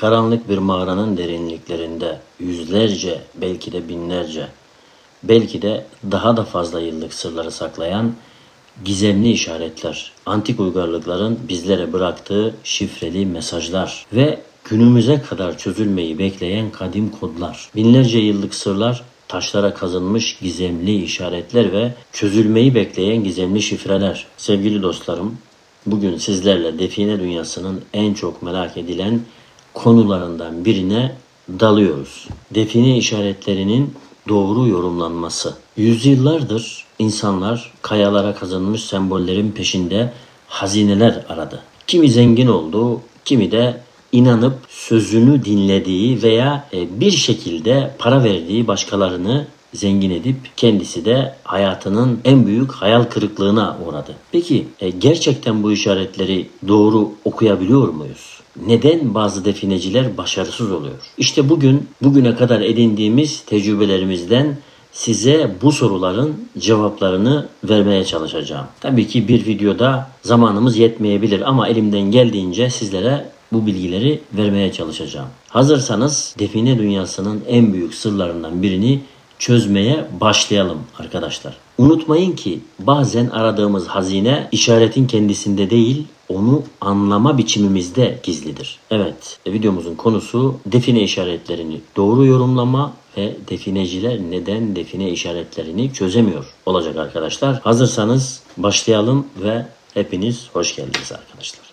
Karanlık bir mağaranın derinliklerinde yüzlerce, belki de binlerce, belki de daha da fazla yıllık sırları saklayan gizemli işaretler, antik uygarlıkların bizlere bıraktığı şifreli mesajlar ve günümüze kadar çözülmeyi bekleyen kadim kodlar, binlerce yıllık sırlar, taşlara kazınmış gizemli işaretler ve çözülmeyi bekleyen gizemli şifreler. Sevgili dostlarım, bugün sizlerle define dünyasının en çok merak edilen konularından birine dalıyoruz. Define işaretlerinin doğru yorumlanması. Yüzyıllardır insanlar kayalara kazınmış sembollerin peşinde hazineler aradı. Kimi zengin oldu, kimi de inanıp sözünü dinlediği veya bir şekilde para verdiği başkalarını zengin edip kendisi de hayatının en büyük hayal kırıklığına uğradı. Peki gerçekten bu işaretleri doğru okuyabiliyor muyuz? Neden bazı defineciler başarısız oluyor? İşte bugüne kadar edindiğimiz tecrübelerimizden size bu soruların cevaplarını vermeye çalışacağım. Tabii ki bir videoda zamanımız yetmeyebilir ama elimden geldiğince sizlere bu bilgileri vermeye çalışacağım. Hazırsanız define dünyasının en büyük sırlarından birini çözmeye başlayalım arkadaşlar. Unutmayın ki bazen aradığımız hazine işaretin kendisinde değil, onu anlama biçimimizde gizlidir. Evet, videomuzun konusu define işaretlerini doğru yorumlama ve defineciler neden define işaretlerini çözemiyor olacak arkadaşlar. Hazırsanız başlayalım ve hepiniz hoş geldiniz arkadaşlar.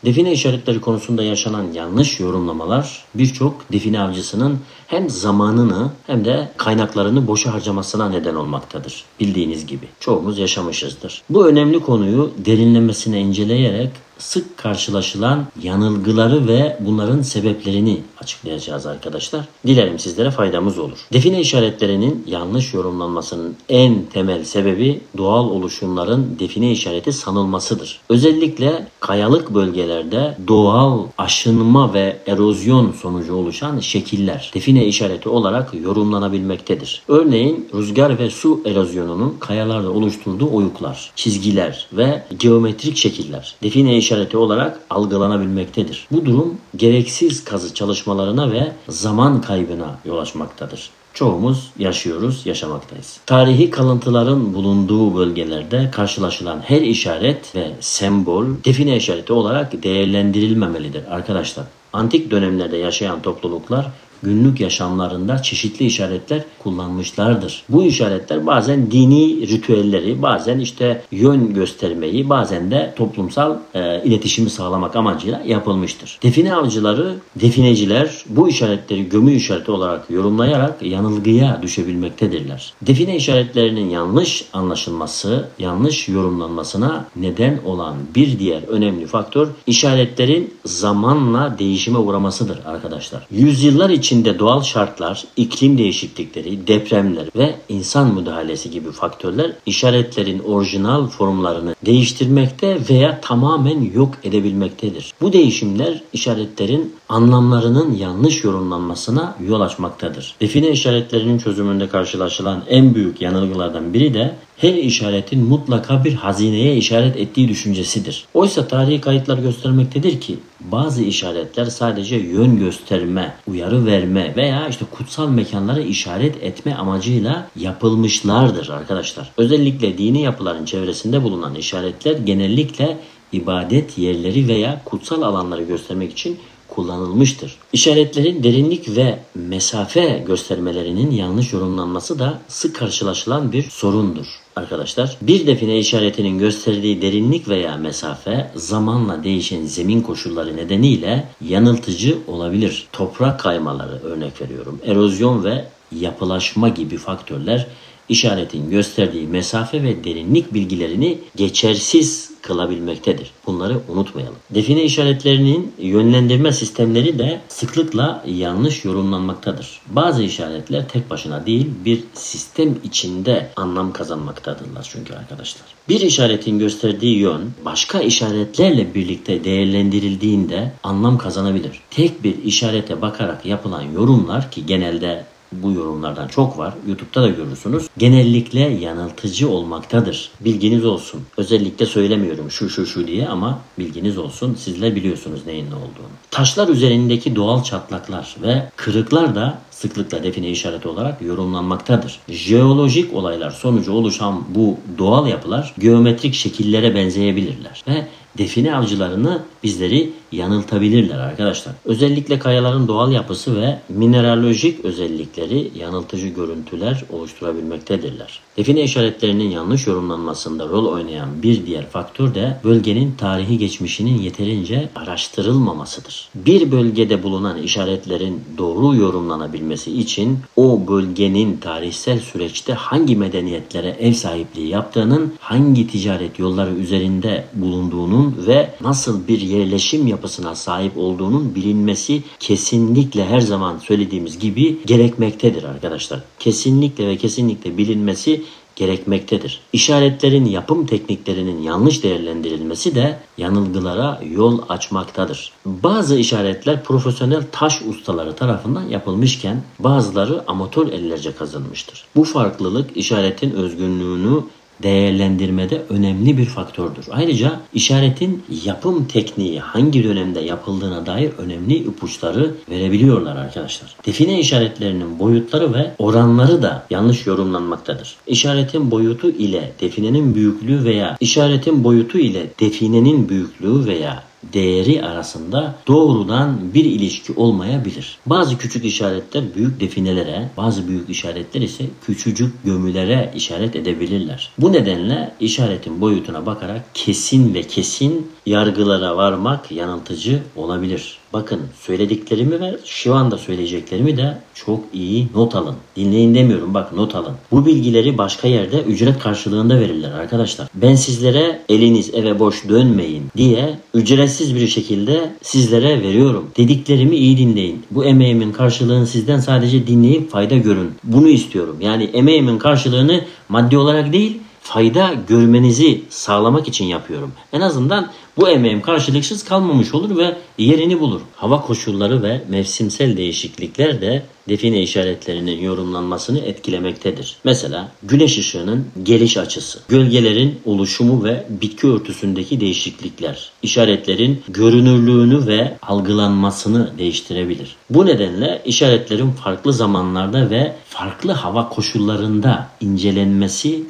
Define işaretleri konusunda yaşanan yanlış yorumlamalar birçok define avcısının hem zamanını hem de kaynaklarını boşa harcamasına neden olmaktadır. Bildiğiniz gibi çoğumuz yaşamışızdır. Bu önemli konuyu derinlemesine inceleyerek sık karşılaşılan yanılgıları ve bunların sebeplerini açıklayacağız arkadaşlar. Dilerim sizlere faydamız olur. Define işaretlerinin yanlış yorumlanmasının en temel sebebi doğal oluşumların define işareti sanılmasıdır. Özellikle kayalık bölgelerde doğal aşınma ve erozyon sonucu oluşan şekiller define işareti olarak yorumlanabilmektedir. Örneğin rüzgar ve su erozyonunun kayalarda oluşturduğu oyuklar, çizgiler ve geometrik şekiller define işareti olarak algılanabilmektedir. Bu durum gereksiz kazı çalışmalarına ve zaman kaybına yol açmaktadır. Çoğumuz yaşıyoruz, yaşamaktayız. Tarihi kalıntıların bulunduğu bölgelerde karşılaşılan her işaret ve sembol define işareti olarak değerlendirilmemelidir arkadaşlar. Antik dönemlerde yaşayan topluluklar günlük yaşamlarında çeşitli işaretler kullanmışlardır. Bu işaretler bazen dini ritüelleri, bazen yön göstermeyi, bazen de toplumsal iletişimi sağlamak amacıyla yapılmıştır. Define avcıları, defineciler bu işaretleri gömü işareti olarak yorumlayarak yanılgıya düşebilmektedirler. Define işaretlerinin yanlış anlaşılması, yanlış yorumlanmasına neden olan bir diğer önemli faktör işaretlerin zamanla değişime uğramasıdır arkadaşlar. Yüzyıllar içinde doğal şartlar, iklim değişiklikleri, depremler ve insan müdahalesi gibi faktörler işaretlerin orijinal formlarını değiştirmekte veya tamamen yok edebilmektedir. Bu değişimler işaretlerin anlamlarının yanlış yorumlanmasına yol açmaktadır. Define işaretlerinin çözümünde karşılaşılan en büyük yanılgılardan biri de her işaretin mutlaka bir hazineye işaret ettiği düşüncesidir. Oysa tarihi kayıtlar göstermektedir ki bazı işaretler sadece yön gösterme, uyarı verme veya kutsal mekanlara işaret etme amacıyla yapılmışlardır arkadaşlar. Özellikle dini yapıların çevresinde bulunan işaretler genellikle ibadet yerleri veya kutsal alanları göstermek için kullanılmıştır. İşaretlerin derinlik ve mesafe göstermelerinin yanlış yorumlanması da sık karşılaşılan bir sorundur arkadaşlar. Bir define işaretinin gösterdiği derinlik veya mesafe zamanla değişen zemin koşulları nedeniyle yanıltıcı olabilir. Toprak kaymaları örnek veriyorum. Erozyon ve yapılaşma gibi faktörler işaretin gösterdiği mesafe ve derinlik bilgilerini geçersiz kılabilmektedir. Bunları unutmayalım. Define işaretlerinin yönlendirme sistemleri de sıklıkla yanlış yorumlanmaktadır. Bazı işaretler tek başına değil, bir sistem içinde anlam kazanmaktadırlar çünkü arkadaşlar. Bir işaretin gösterdiği yön başka işaretlerle birlikte değerlendirildiğinde anlam kazanabilir. Tek bir işarete bakarak yapılan yorumlar, ki genelde bu yorumlardan çok var, YouTube'da da görürsünüz, genellikle yanıltıcı olmaktadır. Bilginiz olsun. Özellikle söylemiyorum şu diye ama bilginiz olsun. Sizler biliyorsunuz neyin ne olduğunu. Taşlar üzerindeki doğal çatlaklar ve kırıklar da sıklıkla define işareti olarak yorumlanmaktadır. Jeolojik olaylar sonucu oluşan bu doğal yapılar geometrik şekillere benzeyebilirler ve define avcılarını bizleri yanıltabilirler arkadaşlar. Özellikle kayaların doğal yapısı ve mineralojik özellikleri yanıltıcı görüntüler oluşturabilmektedirler. Define işaretlerinin yanlış yorumlanmasında rol oynayan bir diğer faktör de bölgenin tarihi geçmişinin yeterince araştırılmamasıdır. Bir bölgede bulunan işaretlerin doğru yorumlanabilmesi için o bölgenin tarihsel süreçte hangi medeniyetlere ev sahipliği yaptığının, hangi ticaret yolları üzerinde bulunduğunun ve nasıl bir yerleşim yapısına sahip olduğunun bilinmesi kesinlikle, her zaman söylediğimiz gibi, gerekmektedir arkadaşlar. Kesinlikle ve kesinlikle bilinmesi gerekmektedir. İşaretlerin yapım tekniklerinin yanlış değerlendirilmesi de yanılgılara yol açmaktadır. Bazı işaretler profesyonel taş ustaları tarafından yapılmışken bazıları amatör ellerce kazınmıştır. Bu farklılık işaretin özgünlüğünü değerlendirmede önemli bir faktördür. Ayrıca işaretin yapım tekniği hangi dönemde yapıldığına dair önemli ipuçları verebiliyorlar arkadaşlar. Define işaretlerinin boyutları ve oranları da yanlış yorumlanmaktadır. İşaretin boyutu ile definenin büyüklüğü veya işaretin boyutu ile definenin büyüklüğü veya değeri arasında doğrudan bir ilişki olmayabilir. Bazı küçük işaretler büyük definelere, bazı büyük işaretler ise küçücük gömülere işaret edebilirler. Bu nedenle işaretin boyutuna bakarak kesin yargılara varmak yanıltıcı olabilir. Bakın, söylediklerimi ve şu anda söyleyeceklerimi de çok iyi not alın. Dinleyin demiyorum, bak not alın. Bu bilgileri başka yerde ücret karşılığında verirler arkadaşlar. Ben sizlere eliniz eve boş dönmeyin diye ücretsiz bir şekilde sizlere veriyorum. Dediklerimi iyi dinleyin. Bu emeğimin karşılığını sizden sadece dinleyip fayda görün. Bunu istiyorum. Yani emeğimin karşılığını maddi olarak değil, fayda görmenizi sağlamak için yapıyorum. En azından bu emeğim karşılıksız kalmamış olur ve yerini bulur. Hava koşulları ve mevsimsel değişiklikler de define işaretlerinin yorumlanmasını etkilemektedir. Mesela güneş ışığının geliş açısı, gölgelerin oluşumu ve bitki örtüsündeki değişiklikler, işaretlerin görünürlüğünü ve algılanmasını değiştirebilir. Bu nedenle işaretlerin farklı zamanlarda ve farklı hava koşullarında incelenmesi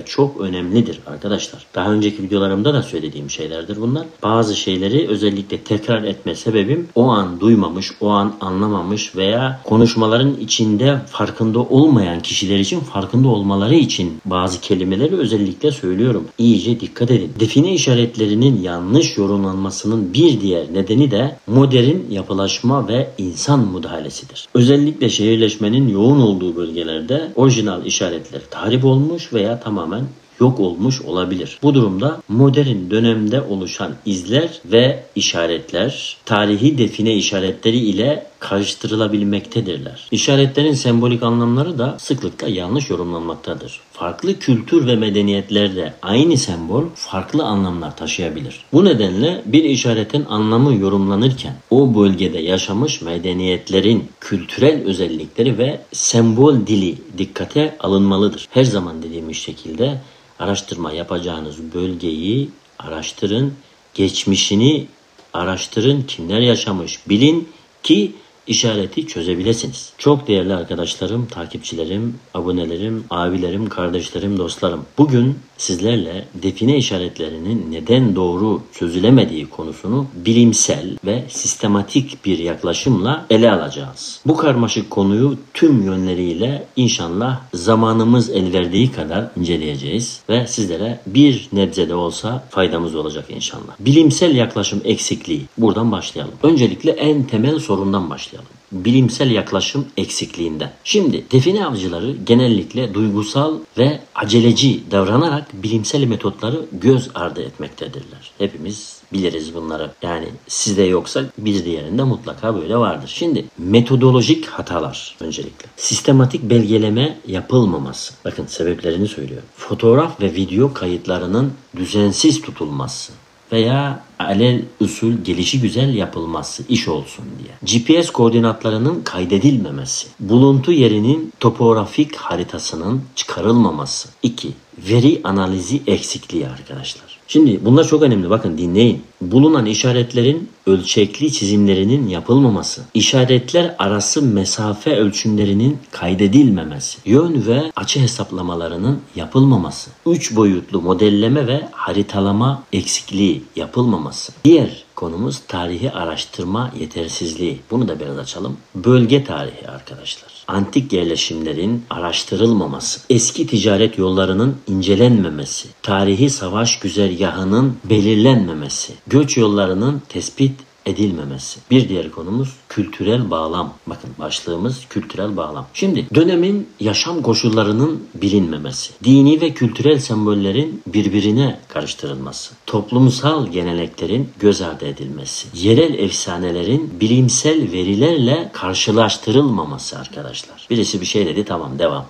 çok önemlidir arkadaşlar. Daha önceki videolarımda da söylediğim şeylerdir bunlar. Bazı şeyleri özellikle tekrar etme sebebim o an duymamış, o an anlamamış veya konuşmaların içinde farkında olmayan kişiler için farkında olmaları için bazı kelimeleri özellikle söylüyorum. İyice dikkat edin. Define işaretlerinin yanlış yorumlanmasının bir diğer nedeni de modern yapılaşma ve insan müdahalesidir. Özellikle şehirleşmenin yoğun olduğu bölgelerde orijinal işaretler tahrip olmuş veya tamamen yok olmuş olabilir. Bu durumda modern dönemde oluşan izler ve işaretler tarihi define işaretleri ile karıştırılabilmektedirler. İşaretlerin sembolik anlamları da sıklıkla yanlış yorumlanmaktadır. Farklı kültür ve medeniyetlerde aynı sembol farklı anlamlar taşıyabilir. Bu nedenle bir işaretin anlamı yorumlanırken o bölgede yaşamış medeniyetlerin kültürel özellikleri ve sembol dili dikkate alınmalıdır. Her zaman dediğimiz şekilde araştırma yapacağınız bölgeyi araştırın, geçmişini araştırın, kimler yaşamış bilin ki işareti çözebilirsiniz. Çok değerli arkadaşlarım, takipçilerim, abonelerim, abilerim, kardeşlerim, dostlarım. Bugün sizlerle define işaretlerinin neden doğru çözülemediği konusunu bilimsel ve sistematik bir yaklaşımla ele alacağız. Bu karmaşık konuyu tüm yönleriyle inşallah zamanımız el verdiği kadar inceleyeceğiz ve sizlere bir nebze de olsa faydamız olacak inşallah. Bilimsel yaklaşım eksikliği. Buradan başlayalım. Öncelikle en temel sorundan başlayalım. başlayalım. Bilimsel yaklaşım eksikliğinden. Şimdi define avcıları genellikle duygusal ve aceleci davranarak bilimsel metotları göz ardı etmektedirler. Hepimiz biliriz bunları. Yani sizde yoksa bir diğerinde mutlaka böyle vardır. Şimdi metodolojik hatalar öncelikle. Sistematik belgeleme yapılmaması. Bakın sebeplerini söylüyorum. Fotoğraf ve video kayıtlarının düzensiz tutulması veya alel usul gelişigüzel yapılması iş olsun diye. GPS koordinatlarının kaydedilmemesi. Buluntu yerinin topografik haritasının çıkarılmaması. 2. Veri analizi eksikliği arkadaşlar. Şimdi bunlar çok önemli. Bakın dinleyin. Bulunan işaretlerin ölçekli çizimlerinin yapılmaması, işaretler arası mesafe ölçümlerinin kaydedilmemesi, yön ve açı hesaplamalarının yapılmaması, 3 boyutlu modelleme ve haritalama eksikliği yapılmaması. Diğer konumuz tarihi araştırma yetersizliği. Bunu da biraz açalım. Bölge tarihi arkadaşlar. Antik yerleşimlerin araştırılmaması, eski ticaret yollarının incelenmemesi, tarihi savaş güzergahının belirlenmemesi, göç yollarının tespit edilmemesi. Bir diğer konumuz kültürel bağlam. Bakın başlığımız kültürel bağlam. Şimdi dönemin yaşam koşullarının bilinmemesi, dini ve kültürel sembollerin birbirine karıştırılması, toplumsal geleneklerin göz ardı edilmesi, yerel efsanelerin bilimsel verilerle karşılaştırılmaması arkadaşlar. Birisi bir şey dedi, tamam devam.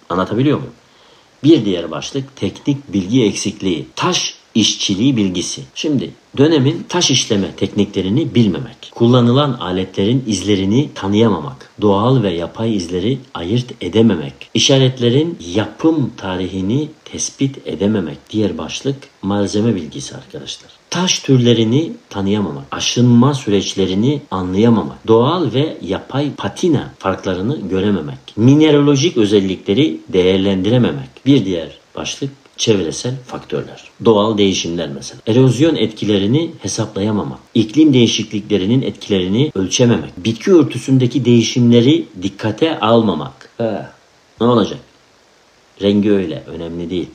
Anlatabiliyor muyum? Bir diğer başlık teknik bilgi eksikliği. Taş işçiliği bilgisi. Şimdi dönemin taş işleme tekniklerini bilmemek, kullanılan aletlerin izlerini tanıyamamak, doğal ve yapay izleri ayırt edememek, işaretlerin yapım tarihini tespit edememek. Diğer başlık malzeme bilgisi arkadaşlar. Taş türlerini tanıyamamak, aşınma süreçlerini anlayamamak, doğal ve yapay patina farklarını görememek, mineralojik özellikleri değerlendirememek. Bir diğer başlık çevresel faktörler. Doğal değişimler mesela. Erozyon etkilerini hesaplayamamak. İklim değişikliklerinin etkilerini ölçememek. Bitki örtüsündeki değişimleri dikkate almamak. Ne olacak? Rengi öyle. Önemli değil.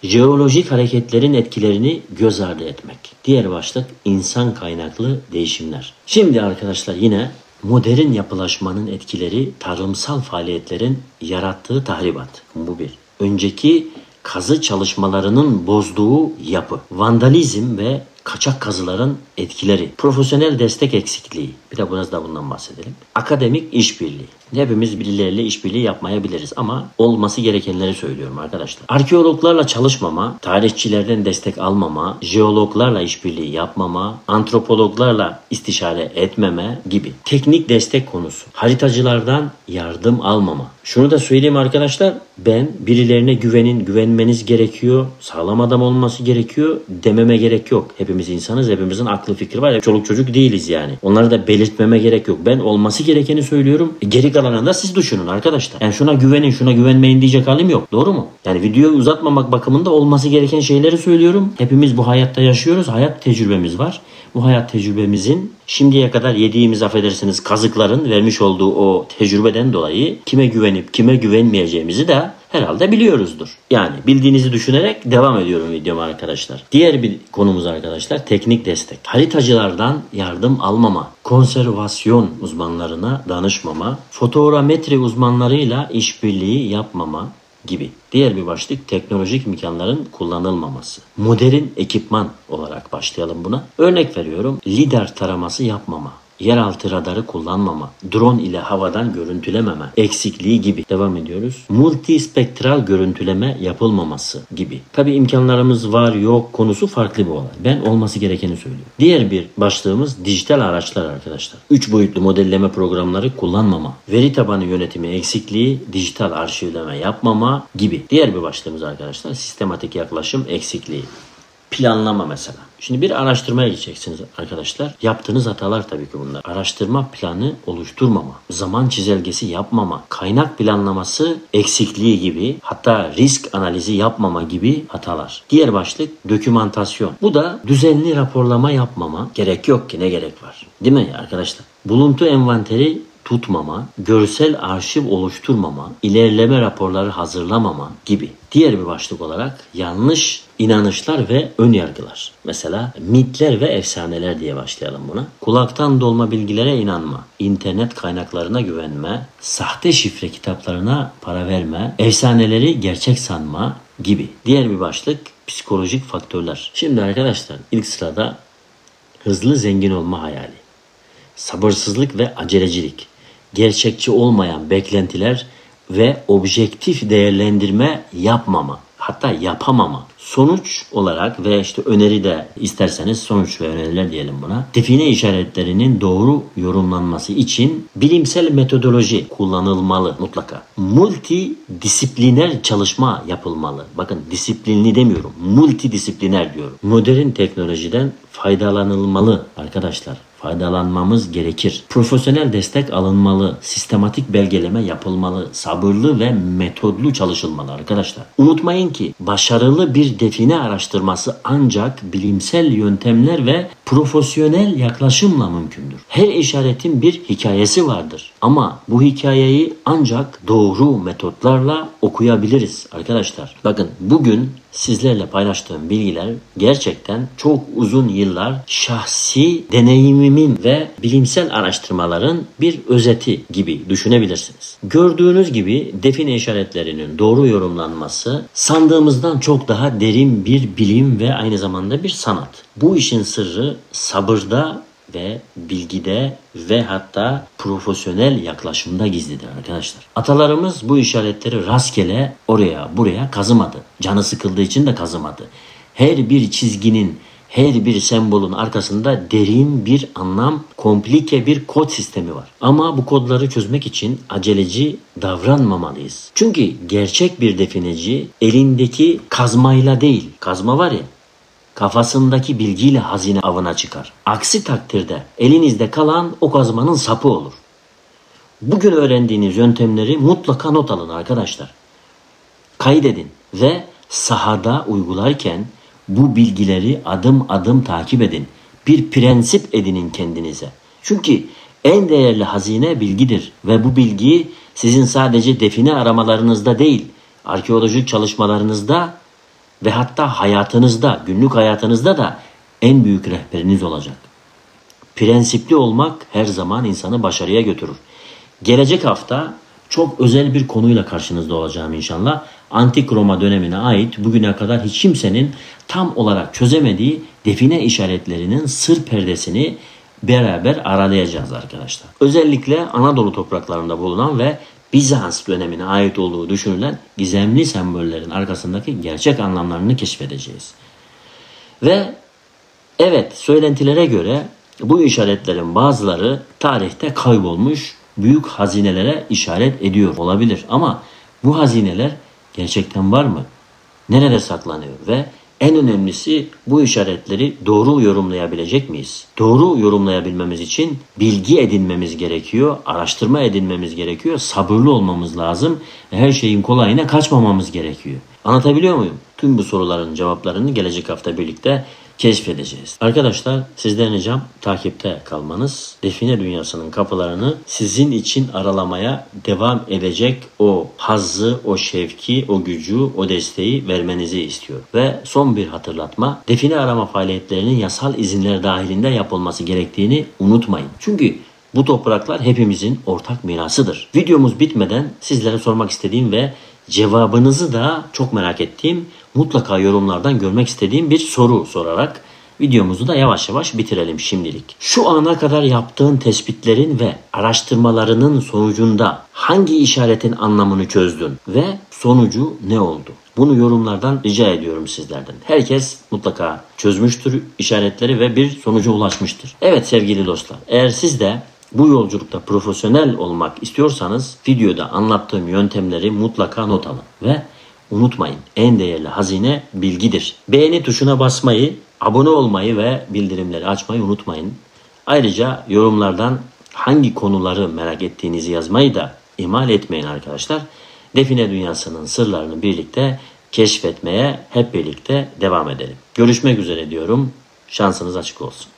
Jeolojik hareketlerin etkilerini göz ardı etmek. Diğer başlık insan kaynaklı değişimler. Şimdi arkadaşlar yine modern yapılaşmanın etkileri tarımsal faaliyetlerin yarattığı tahribat. Bu bir. Önceki kazı çalışmalarının bozduğu yapı, vandalizm ve kaçak kazıların etkileri, profesyonel destek eksikliği, bir de biraz da bundan bahsedelim. Akademik işbirliği. Hepimiz birileriyle işbirliği yapmayabiliriz ama olması gerekenleri söylüyorum arkadaşlar. Arkeologlarla çalışmama, tarihçilerden destek almama, jeologlarla işbirliği yapmama, antropologlarla istişare etmeme gibi. Teknik destek konusu. Haritacılardan yardım almama. Şunu da söyleyeyim arkadaşlar, ben birilerine güvenmeniz gerekiyor, sağlam adam olması gerekiyor dememe gerek yok. Hepimiz insanız, hepimizin aklı fikri var. Çoluk çocuk değiliz yani. Onları da belirtmeme gerek yok. Ben olması gerekeni söylüyorum. Geri kalanını da siz düşünün arkadaşlar. Yani şuna güvenin, şuna güvenmeyin diyecek halim yok. Doğru mu? Yani videoyu uzatmamak bakımında olması gereken şeyleri söylüyorum. Hepimiz bu hayatta yaşıyoruz. Hayat tecrübemiz var. Bu hayat tecrübemizin şimdiye kadar yediğimiz, affedersiniz, kazıkların vermiş olduğu o tecrübeden dolayı kime güvenip kime güvenmeyeceğimizi de herhalde biliyoruzdur. Yani bildiğinizi düşünerek devam ediyorum videoma arkadaşlar. Diğer bir konumuz arkadaşlar teknik destek. Haritacılardan yardım almama, konservasyon uzmanlarına danışmama, fotoğrametri uzmanlarıyla işbirliği yapmama gibi. Diğer bir başlık teknolojik imkanların kullanılmaması. Modern ekipman olarak başlayalım buna. Örnek veriyorum, lidar taraması yapmama, yeraltı radarı kullanmama, drone ile havadan görüntülememe eksikliği gibi. Devam ediyoruz. Multispektral görüntüleme yapılmaması gibi. Tabi imkanlarımız var yok konusu farklı bir olay. Ben olması gerekeni söylüyorum. Diğer bir başlığımız dijital araçlar arkadaşlar. 3 boyutlu modelleme programları kullanmama, veri tabanı yönetimi eksikliği, dijital arşivleme yapmama gibi. Diğer bir başlığımız arkadaşlar sistematik yaklaşım eksikliği. Planlama mesela. Şimdi bir araştırmaya gideceksiniz arkadaşlar. Yaptığınız hatalar tabii ki bunlar. Araştırma planı oluşturmama, zaman çizelgesi yapmama, kaynak planlaması eksikliği gibi, hatta risk analizi yapmama gibi hatalar. Diğer başlık dokümantasyon. Bu da düzenli raporlama yapmama. Gerek yok ki, ne gerek var? Değil mi arkadaşlar? Buluntu envanteri tutmama, görsel arşiv oluşturmama, ilerleme raporları hazırlamama gibi. Diğer bir başlık olarak yanlış inanışlar ve önyargılar. Mesela mitler ve efsaneler diye başlayalım buna. Kulaktan dolma bilgilere inanma, internet kaynaklarına güvenme, sahte şifre kitaplarına para verme, efsaneleri gerçek sanma gibi. Diğer bir başlık psikolojik faktörler. Şimdi arkadaşlar ilk sırada hızlı zengin olma hayali, sabırsızlık ve acelecilik, gerçekçi olmayan beklentiler ve objektif değerlendirme yapmama, hatta yapamama. Sonuç olarak ve öneri de isterseniz sonuç ve öneriler diyelim buna. Define işaretlerinin doğru yorumlanması için bilimsel metodoloji kullanılmalı mutlaka. Multidisipliner çalışma yapılmalı. Bakın disiplinli demiyorum. Multidisipliner diyorum. Modern teknolojiden faydalanılmalı arkadaşlar. Faydalanmamız gerekir. Profesyonel destek alınmalı, sistematik belgeleme yapılmalı, sabırlı ve metodlu çalışılmalı arkadaşlar. Unutmayın ki başarılı bir define araştırması ancak bilimsel yöntemler ve profesyonel yaklaşımla mümkündür. Her işaretin bir hikayesi vardır ama bu hikayeyi ancak doğru metotlarla okuyabiliriz arkadaşlar. Bakın bugün sizlerle paylaştığım bilgiler gerçekten çok uzun yıllar şahsi deneyimimin ve bilimsel araştırmaların bir özeti gibi düşünebilirsiniz. Gördüğünüz gibi define işaretlerinin doğru yorumlanması sandığımızdan çok daha derin bir bilim ve aynı zamanda bir sanat. Bu işin sırrı sabırda ve bilgide ve hatta profesyonel yaklaşımda gizlidir arkadaşlar. Atalarımız bu işaretleri rastgele oraya buraya kazımadı. Canı sıkıldığı için de kazımadı. Her bir çizginin, her bir sembolün arkasında derin bir anlam, komplike bir kod sistemi var. Ama bu kodları çözmek için aceleci davranmamalıyız. Çünkü gerçek bir defineci elindeki kazmayla değil, kazma var ya, kafasındaki bilgiyle hazine avına çıkar. Aksi takdirde elinizde kalan o kazmanın sapı olur. Bugün öğrendiğiniz yöntemleri mutlaka not alın arkadaşlar. Kaydedin ve sahada uygularken bu bilgileri adım adım takip edin. Bir prensip edinin kendinize. Çünkü en değerli hazine bilgidir ve bu bilgi sizin sadece define aramalarınızda değil, arkeolojik çalışmalarınızda ve hatta hayatınızda, günlük hayatınızda da en büyük rehberiniz olacak. Prensipli olmak her zaman insanı başarıya götürür. Gelecek hafta çok özel bir konuyla karşınızda olacağım inşallah. Antik Roma dönemine ait bugüne kadar hiç kimsenin tam olarak çözemediği define işaretlerinin sır perdesini beraber aralayacağız arkadaşlar. Özellikle Anadolu topraklarında bulunan ve Bizans dönemine ait olduğu düşünülen gizemli sembollerin arkasındaki gerçek anlamlarını keşfedeceğiz. Ve evet, söylentilere göre bu işaretlerin bazıları tarihte kaybolmuş büyük hazinelere işaret ediyor olabilir. Ama bu hazineler gerçekten var mı? Nerede saklanıyor? Ve en önemlisi bu işaretleri doğru yorumlayabilecek miyiz? Doğru yorumlayabilmemiz için bilgi edinmemiz gerekiyor, araştırma edinmemiz gerekiyor, sabırlı olmamız lazım ve her şeyin kolayına kaçmamamız gerekiyor. Anlatabiliyor muyum? Tüm bu soruların cevaplarını gelecek hafta birlikte keşfedeceğiz. Arkadaşlar sizden ricam takipte kalmanız. Define dünyasının kapılarını sizin için aralamaya devam edecek o hazzı, o şevki, o gücü, o desteği vermenizi istiyor. Ve son bir hatırlatma. Define arama faaliyetlerinin yasal izinler dahilinde yapılması gerektiğini unutmayın. Çünkü bu topraklar hepimizin ortak mirasıdır. Videomuz bitmeden sizlere sormak istediğim ve cevabınızı da çok merak ettiğim, mutlaka yorumlardan görmek istediğim bir soru sorarak videomuzu da yavaş yavaş bitirelim şimdilik. Şu ana kadar yaptığın tespitlerin ve araştırmalarının sonucunda hangi işaretin anlamını çözdün ve sonucu ne oldu? Bunu yorumlardan rica ediyorum sizlerden. Herkes mutlaka çözmüştür işaretleri ve bir sonuca ulaşmıştır. Evet sevgili dostlar, eğer siz de bu yolculukta profesyonel olmak istiyorsanız videoda anlattığım yöntemleri mutlaka not alın ve unutmayın, en değerli hazine bilgidir. Beğeni tuşuna basmayı, abone olmayı ve bildirimleri açmayı unutmayın. Ayrıca yorumlardan hangi konuları merak ettiğinizi yazmayı da ihmal etmeyin arkadaşlar. Define dünyasının sırlarını birlikte keşfetmeye hep birlikte devam edelim. Görüşmek üzere diyorum. Şansınız açık olsun.